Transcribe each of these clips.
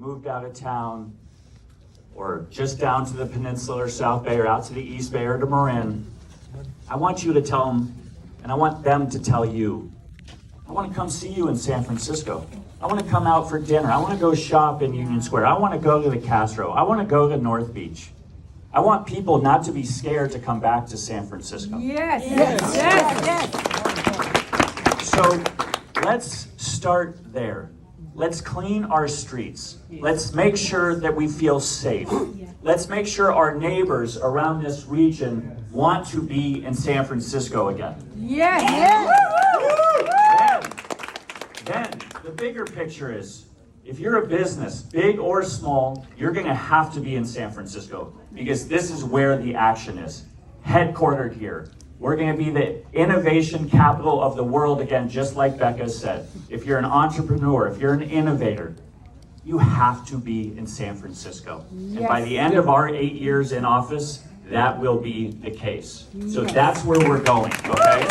moved out of town, or just down to the Peninsula or South Bay or out to the East Bay or to Marin, I want you to tell them, and I want them to tell you, I want to come see you in San Francisco. I want to come out for dinner. I want to go shop in Union Square. I want to go to the Castro. I want to go to North Beach. I want people not to be scared to come back to San Francisco. Yes, yes, yes, yes. So let's start there. Let's clean our streets. Let's make sure that we feel safe. Let's make sure our neighbors around this region want to be in San Francisco again. Yes, yes. Then the bigger picture is, if you're a business, big or small, you're going to have to be in San Francisco because this is where the action is. Headquartered here. We're going to be the innovation capital of the world again, just like Becca said. If you're an entrepreneur, if you're an innovator, you have to be in San Francisco. Yes. And by the end of our 8 years in office, that will be the case. So that's where we're going, okay?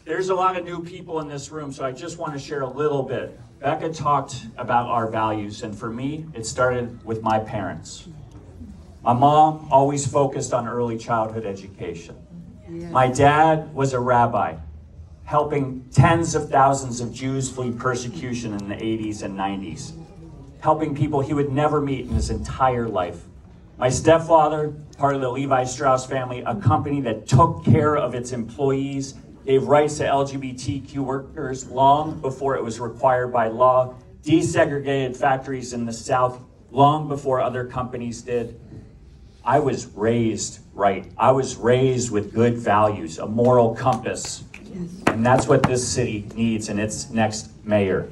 There's a lot of new people in this room, so I just want to share a little bit. Becca talked about our values, and for me, it started with my parents. My mom always focused on early childhood education. My dad was a rabbi, helping tens of thousands of Jews flee persecution in the 80s and 90s, helping people he would never meet in his entire life. My stepfather, part of the Levi Strauss family, a company that took care of its employees, gave rights to LGBTQ workers long before it was required by law, desegregated factories in the South long before other companies did. I was raised right. I was raised with good values, a moral compass. And that's what this city needs in its next mayor.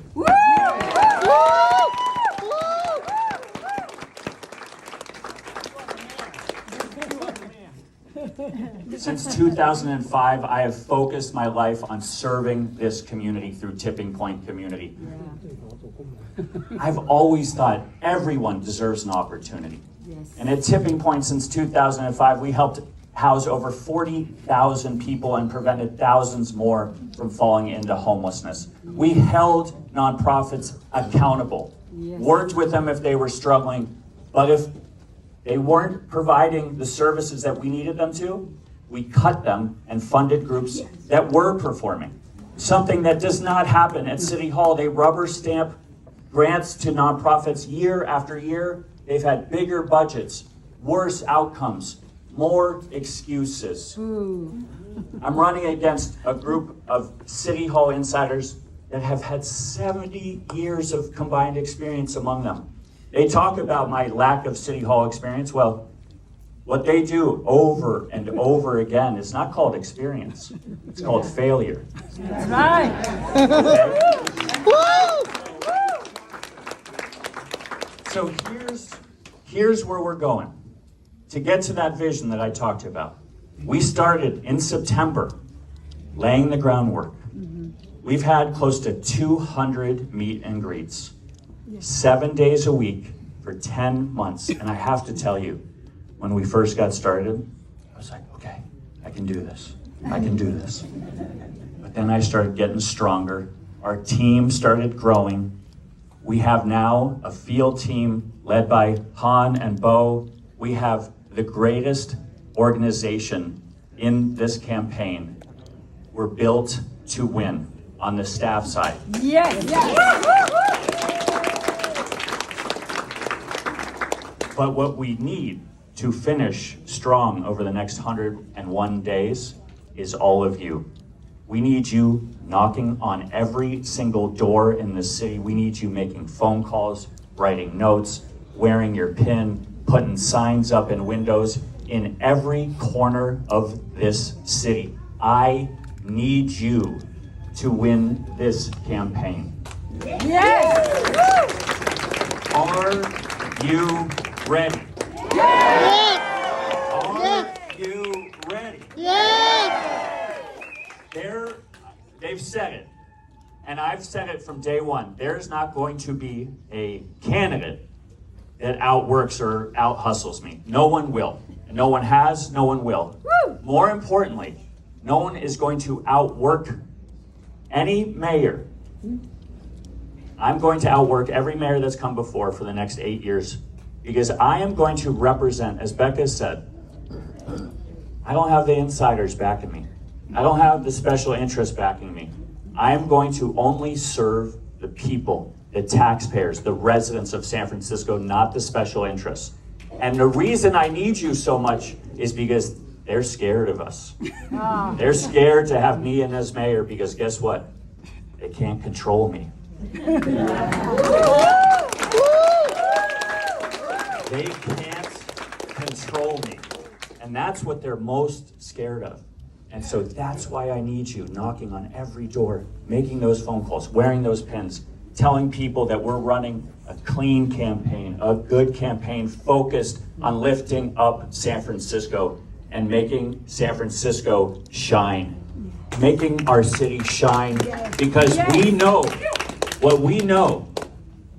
Since 2005, I have focused my life on serving this community through Tipping Point Community. I've always thought everyone deserves an opportunity. And at Tipping Point since 2005, we helped house over 40,000 people and prevented thousands more from falling into homelessness. We held nonprofits accountable, worked with them if they were struggling, but if they weren't providing the services that we needed them to, we cut them and funded groups that were performing. Something that does not happen at City Hall. They rubber stamp grants to nonprofits year after year. They've had bigger budgets, worse outcomes, more excuses. I'm running against a group of City Hall insiders that have had 70 years of combined experience among them. They talk about my lack of City Hall experience. Well, what they do over and over again is not called experience. It's called failure. That's right. So here's where we're going. To get to that vision that I talked about, we started in September, laying the groundwork. We've had close to 200 meet and greets, 7 days a week for 10 months. And I have to tell you, when we first got started, I was like, okay, I can do this. I can do this. But then I started getting stronger. Our team started growing. We have now a field team led by Han and Bo. We have the greatest organization in this campaign. We're built to win on the staff side. Yes, yes. But what we need to finish strong over the next 101 days is all of you. We need you knocking on every single door in the city. We need you making phone calls, writing notes, wearing your pin, putting signs up in windows in every corner of this city. I need you to win this campaign. Yes. Are you ready? Yes. Are you ready? Yes. They've said it, and I've said it from day one. There's not going to be a candidate that outworks or out-hustles me. No one will. No one has, no one will. Woo. More importantly, no one is going to outwork any mayor I'm going to outwork every mayor that's come before for the next 8 years because I am going to represent, as Becca said, I don't have the insiders backing me. I don't have the special interests backing me. I am going to only serve the people, the taxpayers, the residents of San Francisco, not the special interests. And the reason I need you so much is because they're scared of us. They're scared to have me in as mayor because guess what? They can't control me. They can't control me. And that's what they're most scared of. And so that's why I need you knocking on every door, making those phone calls, wearing those pins, telling people that we're running a clean campaign, a good campaign focused on lifting up San Francisco and making San Francisco shine. Making our city shine because we know, what we know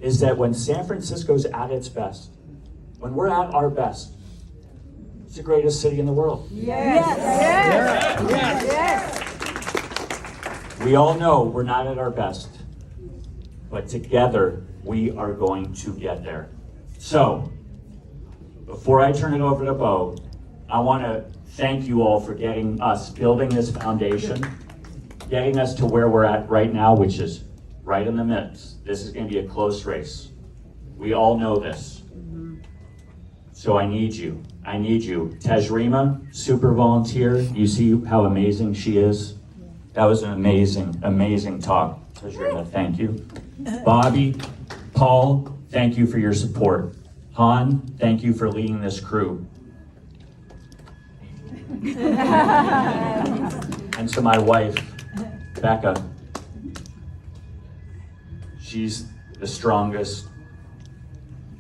is that when San Francisco's at its best, when we're at our best, it's the greatest city in the world. We all know we're not at our best, but together we are going to get there. So, before I turn it over to Bo, I want to thank you all for getting us, building this foundation, getting us to where we're at right now, which is right in the midst. This is going to be a close race. We all know this. So I need you. I need you. Tajrima, super volunteer. You see how amazing she is? That was an amazing, amazing talk. Tajrima, thank you. Bobby, Paul, thank you for your support. Han, thank you for leading this crew. And to my wife, Becca, she's the strongest,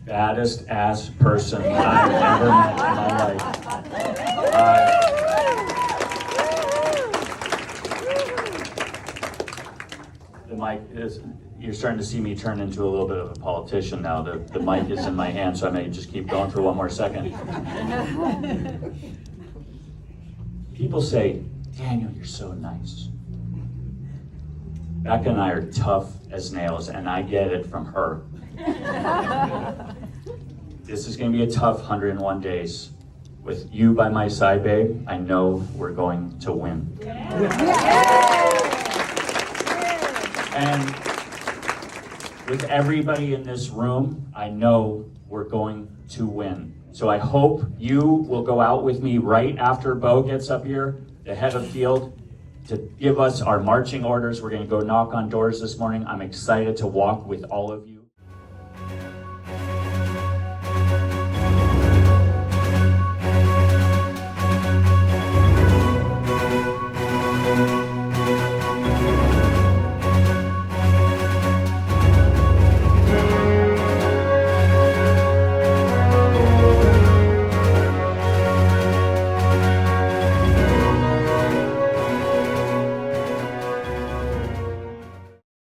baddest ass person I've ever met in my life. The mic is, you're starting to see me turn into a little bit of a politician now. The mic is in my hand, so I may just keep going for one more second. People say, Daniel, you're so nice. Becca and I are tough as nails, and I get it from her. This is going to be a tough 101 days. With you by my side, babe, I know we're going to win. And with everybody in this room, I know we're going to win. So I hope you will go out with me right after Bo gets up here, the head of field, to give us our marching orders. We're going to go knock on doors this morning. I'm excited to walk with all of you.